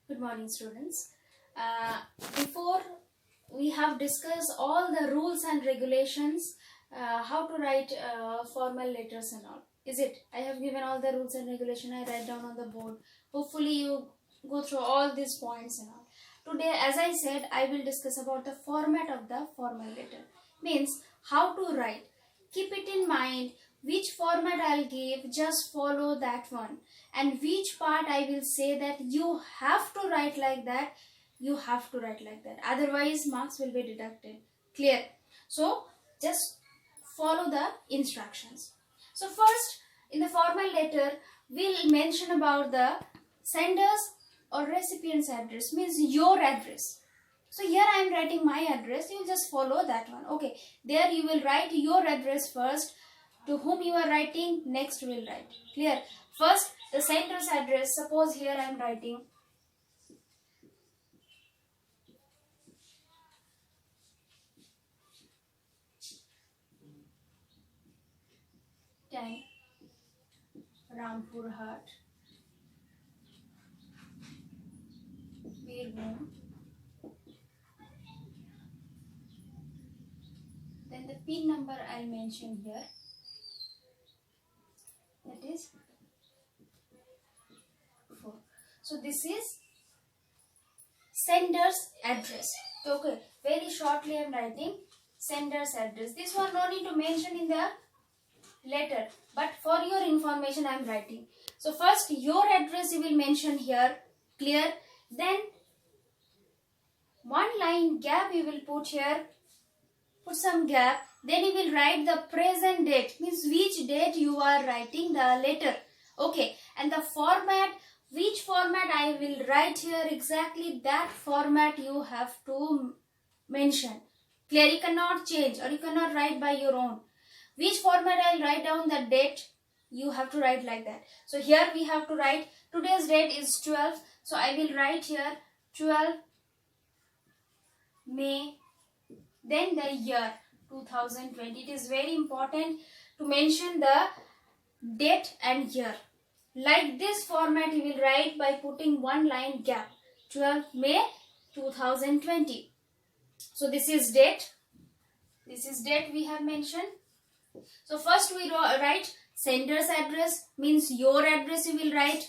Good morning, students. Uh, Before we have discussed all the rules and regulations, how to write formal letters and all. Is it? I have given all the rules and regulation. I write down on the board. Hopefully, you go through all these points and all. Today, as I said, I will discuss about the format of the formal letter. Means how to write. Keep it in mind which format I'll give, just follow that one. And which part I will say that you have to write like that, you have to write like that. Otherwise, marks will be deducted. Clear? So, just follow the instructions. So, first, in the formal letter, we'll mention about the sender's or recipient's address, means your address. So here I am writing my address, you will just follow that one. Okay, there you will write your address first, to whom you are writing, next you will write. Clear? First, the sender's address. Suppose here I am writing Tank, Rampur Hat, Birbhum. Then the pin number I'll mention here. That is 4. So this is sender's address. Okay, very shortly I am writing sender's address. This one no need to mention in the letter, but for your information I am writing. So first your address you will mention here. Clear? Then one line gap you will put here. Put some gap. Then you will write the present date, means which date you are writing the letter. Okay, and the format, which format I will write here, exactly that format you have to mention. Clear? You cannot change or you cannot write by your own. Which format I will write down the date, you have to write like that. So here we have to write today's date is 12. So I will write here 12 May, then the year 2020. It is very important to mention the date and year. Like this format you will write by putting one line gap. 12 May 2020. So this is date. This is date we have mentioned. So first we write sender's address, means your address you will write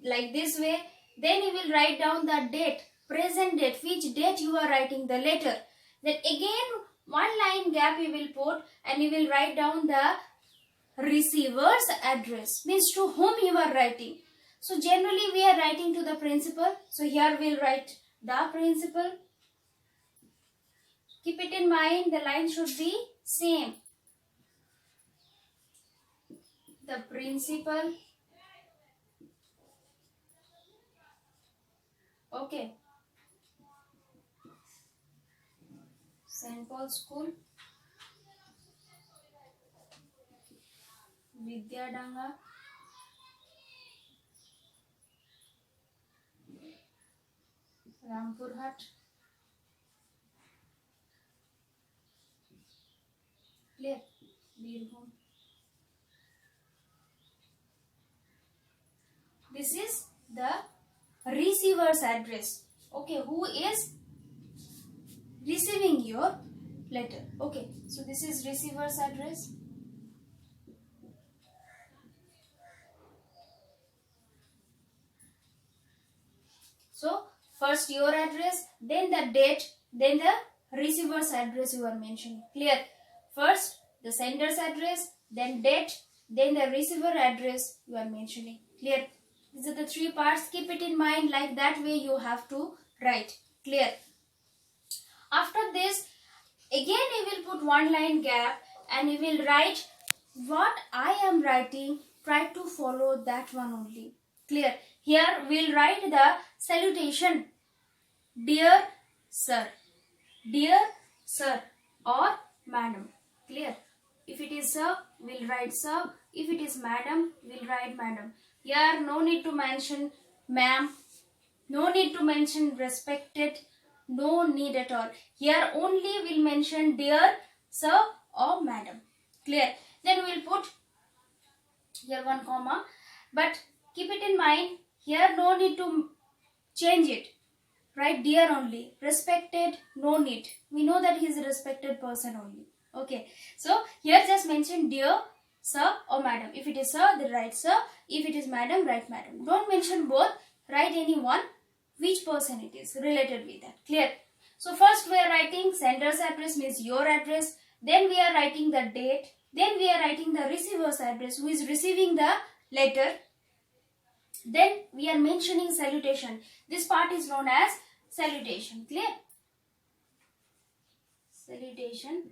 like this way. Then you will write down the date, present date, which date you are writing the letter. Then again one line gap you will put and you will write down the receiver's address, means to whom you are writing. So generally we are writing to the principal. So here we will write the principal. Keep it in mind, the line should be same. The principal. Okay. St. Paul School, Vidyadanga, Rampur Hat, clear? Birbhum. This is the receiver's address. Okay, who is receiving your letter. Okay, so this is receiver's address. So first your address, then the date, then the receiver's address you are mentioning. Clear? First the sender's address, then date, then the receiver address you are mentioning. Clear? These are the 3 parts. Keep it in mind, like that way you have to write. Clear? After this, again you will put one line gap and you will write what I am writing. Try to follow that one only. Clear? Here we will write the salutation. Dear sir. Dear sir or madam. Clear? If it is sir, we will write sir. If it is madam, we will write madam. Here no need to mention ma'am. No need to mention respected. No need at all. Here only we'll mention dear sir or madam. Clear? Then we'll put here one comma. But keep it in mind, here no need to change it. Write dear only. Respected, no need. We know that he is a respected person only. Okay. So here just mention dear, sir or madam. If it is sir, then write sir. If it is madam, write madam. Don't mention both. Write any one. Which person it is related with that. Clear? So first we are writing sender's address, means your address. Then we are writing the date. Then we are writing the receiver's address, who is receiving the letter. Then we are mentioning salutation. This part is known as salutation. Clear? Salutation.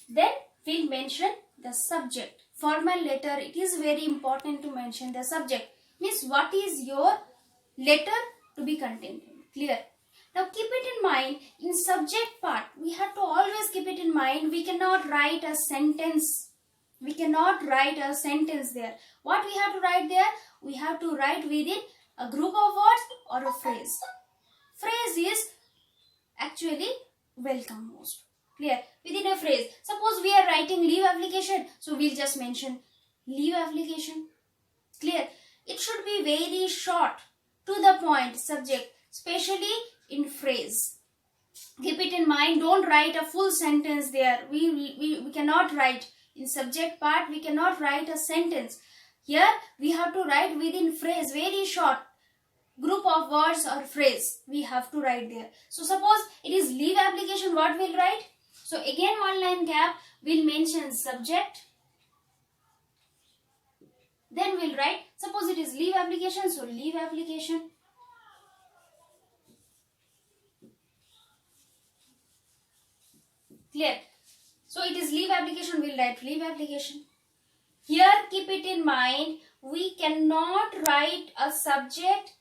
Then we'll mention the subject. Formal letter, it is very important to mention the subject. Means what is your letter to be contained. Clear? Now keep it in mind, in subject part, we have to always keep it in mind, we cannot write a sentence. We cannot write a sentence there. What we have to write there? We have to write within a group of words or a phrase. Phrase is actually welcome most. Clear? Within a phrase. Suppose we are writing leave application, so we'll just mention leave application. Clear? It should be very short, to the point subject, especially in phrase. Keep it in mind, don't write a full sentence there. We cannot write in subject part, we cannot write a sentence. Here we have to write within phrase, very short group of words or phrase we have to write there. So suppose it is leave application, what we'll write? So again one line gap, we'll mention subject. Then we'll write, suppose it is leave application, so leave application. Clear? So it is leave application, we'll write leave application. Here keep it in mind, we cannot write a subject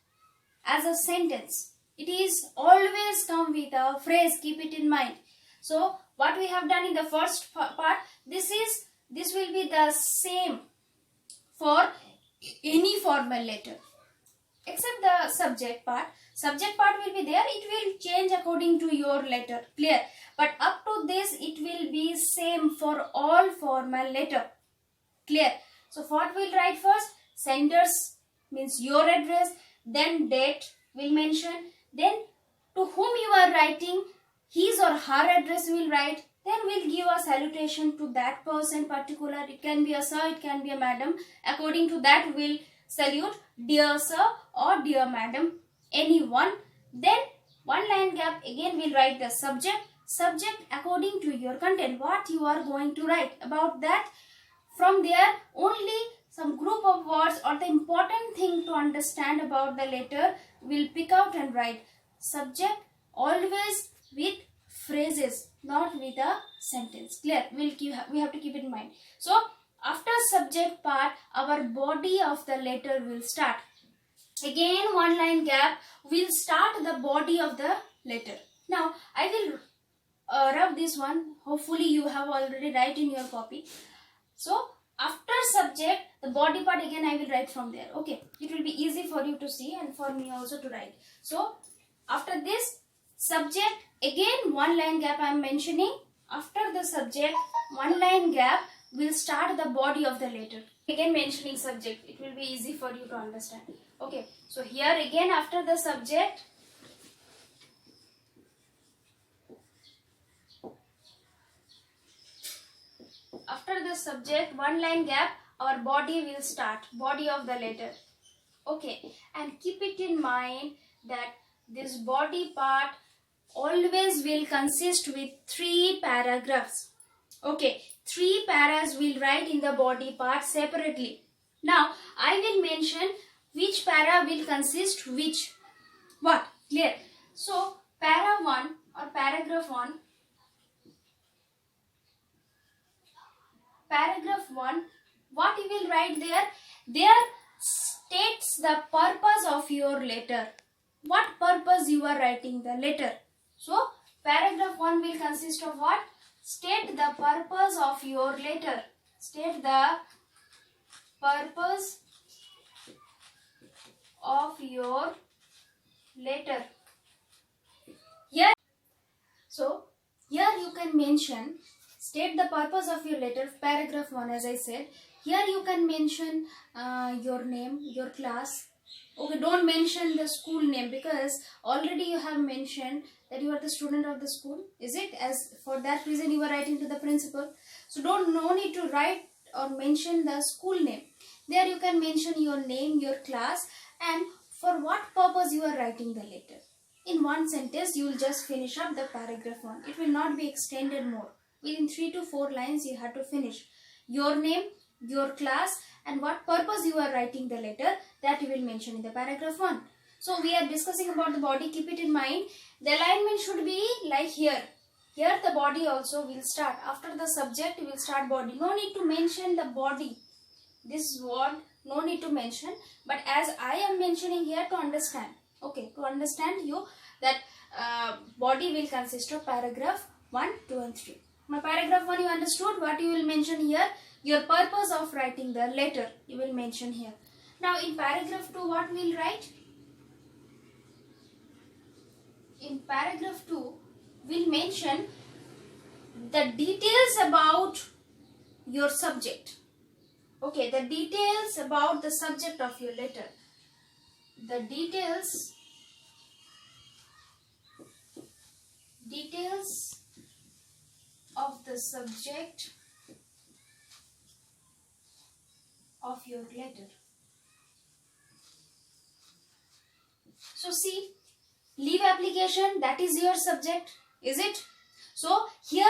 as a sentence. It is always come with a phrase, keep it in mind. So what we have done in the first part, this will be the same for any formal letter except the subject part. Subject part will be there, it will change according to your letter. Clear? But up to this it will be same for all formal letter. Clear? So what we'll write first? Senders means your address, then date will mention, then to whom you are writing, his or her address will write, then we'll give a salutation to that person particular. It can be a sir, it can be a madam. According to that we'll salute dear sir or dear madam, anyone. Then one line gap, again we'll write the subject. Subject according to your content, what you are going to write about that. From there only some group of words or the important thing to understand about the letter will pick out and write. Subject always with phrases, not with a sentence. Clear? We have to keep it in mind. So after subject part, our body of the letter will start. Again one line gap, we'll start the body of the letter. Now I will rub this one. Hopefully you have already write in your copy. So after subject, the body part again I will write from there. Okay, it will be easy for you to see and for me also to write. So after this subject, again one line gap I am mentioning. After the subject, one line gap, will start the body of the letter. Again mentioning subject, it will be easy for you to understand. Okay, so here again after the subject, one line gap, our body will start, body of the letter. Okay, and keep it in mind that this body part always will consist with 3 paragraphs. Okay, 3 paras will write in the body part separately. Now I will mention which para will consist which what. Clear? So para 1 or paragraph 1, paragraph 1, what you will write there? There states the purpose of your letter. What purpose you are writing the letter? So paragraph 1 will consist of what? State the purpose of your letter. State the purpose of your letter. Here, so here you can mention, state the purpose of your letter, paragraph 1 as I said. Here you can mention your name, your class, Okay, don't mention the school name, because already you have mentioned that you are the student of the school. Is it? As for that reason you are writing to the principal. So no need to write or mention the school name. There you can mention your name, your class, and for what purpose you are writing the letter. In one sentence you will just finish up the paragraph 1. It will not be extended more. Within 3 to 4 lines you have to finish your name, your class, and what purpose you are writing the letter, that you will mention in the paragraph 1. So we are discussing about the body. Keep it in mind. The alignment should be like here. Here the body also will start. After the subject you will start body. No need to mention the body. This word no need to mention. But as I am mentioning here to understand. Okay, to understand you that body will consist of paragraph 1, 2 and 3. My paragraph 1 you understood what you will mention here. Your purpose of writing the letter you will mention here. Now in paragraph 2 what we will write? In paragraph 2 we'll mention the details about your subject. Okay, the details about the subject of your letter. The details of the subject of your letter. So see, leave application, that is your subject, is it? So here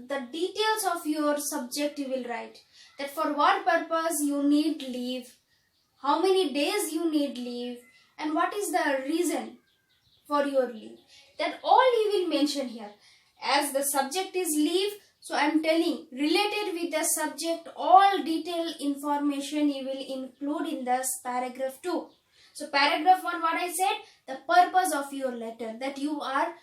the details of your subject you will write. That for what purpose you need leave, how many days you need leave, and what is the reason for your leave. That all you will mention here. As the subject is leave, so I am telling related with the subject, all detailed information you will include in this paragraph 2. So paragraph 1 what I said, the purpose of your letter, that you are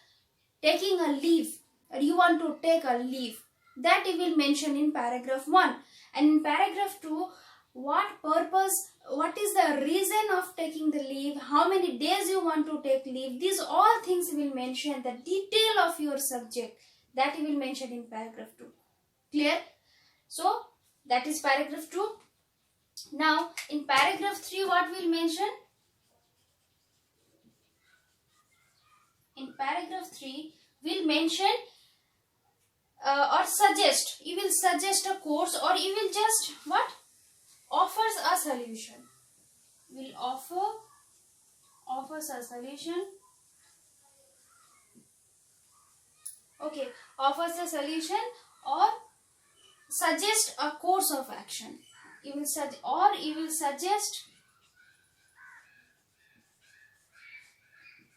taking a leave or you want to take a leave, that you will mention in paragraph 1. And in paragraph 2, what purpose, what is the reason of taking the leave, how many days you want to take leave, these all things you will mention, the detail of your subject, that you will mention in paragraph 2. Clear? So that is paragraph 2. Now in paragraph 3 what we will mention? In paragraph 3 we'll mention or suggest, you will suggest a course, or you will just what? Offers a solution. Will offers a solution. Okay, offers a solution or suggest a course of action. You will suggest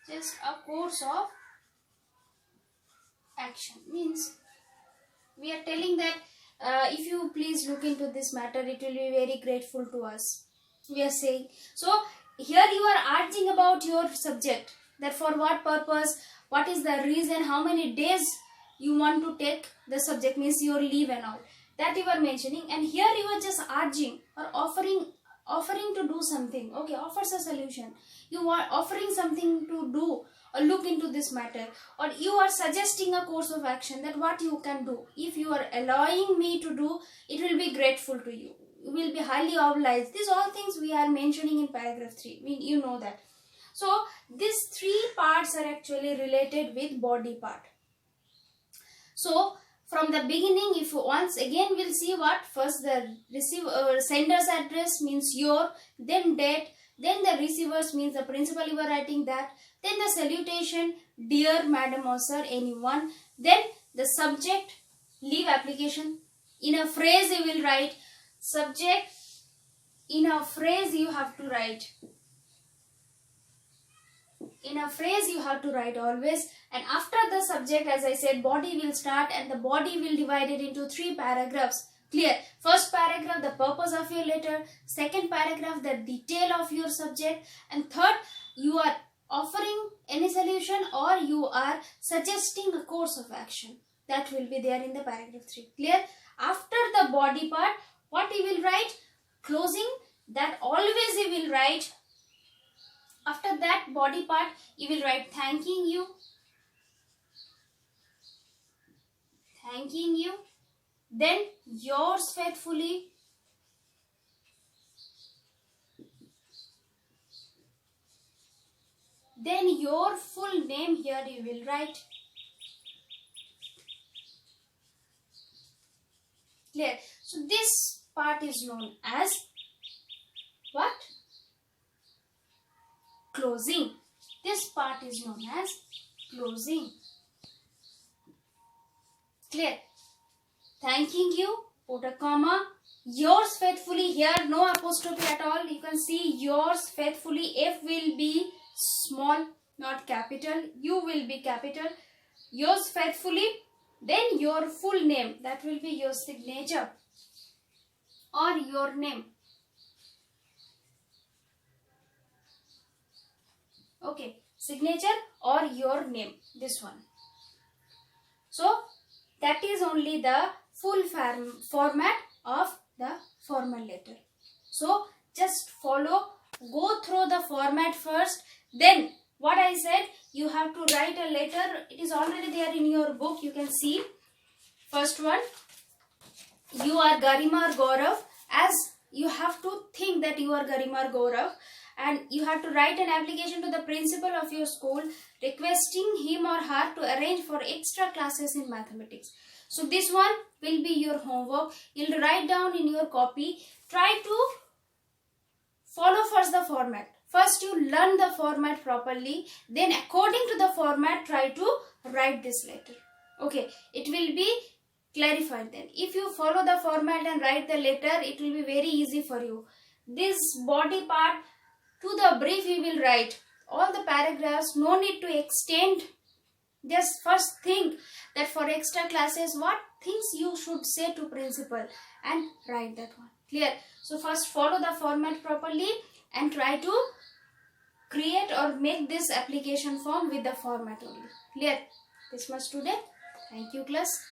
just a course of action. Means we are telling that if you please look into this matter, it will be very grateful to us. We are saying. So here you are urging about your subject, that for what purpose, what is the reason, how many days you want to take the subject, means your leave and all. That you are mentioning, and here you are just urging or offering to do something. Okay, offers a solution. You are offering something to do or look into this matter, or you are suggesting a course of action, that what you can do. If you are allowing me to do, it will be grateful to you. You will be highly obliged. These all things we are mentioning in paragraph 3. I mean, you know that. So these 3 parts are actually related with body part. So from the beginning, if once again we'll see what first the sender's address means your, then date, then the receivers means the principal you are writing that, then the salutation, dear madam or sir, anyone, then the subject, leave application. In a phrase you will write subject, in a phrase you have to write. In a phrase you have to write always, and after the subject, as I said, body will start, and the body will divide it into 3 paragraphs. Clear? First paragraph, the purpose of your letter. Second paragraph, the detail of your subject. And third, you are offering any solution or you are suggesting a course of action. That will be there in the paragraph 3. Clear? After the body part, what you will write? Closing, that always you will write. After that body part, you will write thanking you. Thanking you. Then yours faithfully. then your full name here you will write. Clear? So this part is known as what? Closing. This part is known as closing. Clear? Thanking you, put a comma. Yours faithfully here, no apostrophe at all. You can see yours faithfully. F will be small, not capital. U will be capital. Yours faithfully. Then your full name. That will be your signature or your name. Okay, signature or your name. This one. So that is only the full format of the formal letter. So just follow, go through the format first. Then what I said, you have to write a letter. It is already there in your book. You can see. First one, you are Garima or Gaurav. As you have to think that you are Garima or Gaurav, and you have to write an application to the principal of your school requesting him or her to arrange for extra classes in mathematics. So this one will be your homework. You'll write down in your copy. Try to follow first the format. First you learn the format properly. Then according to the format, try to write this letter. Okay, it will be clarified then. If you follow the format and write the letter, it will be very easy for you. This body part, to the brief you will write. All the paragraphs, no need to extend. Just first think that for extra classes, what things you should say to principal and write that one. Clear? So first follow the format properly and try to create or make this application form with the format only. Clear? This much today. Thank you, class.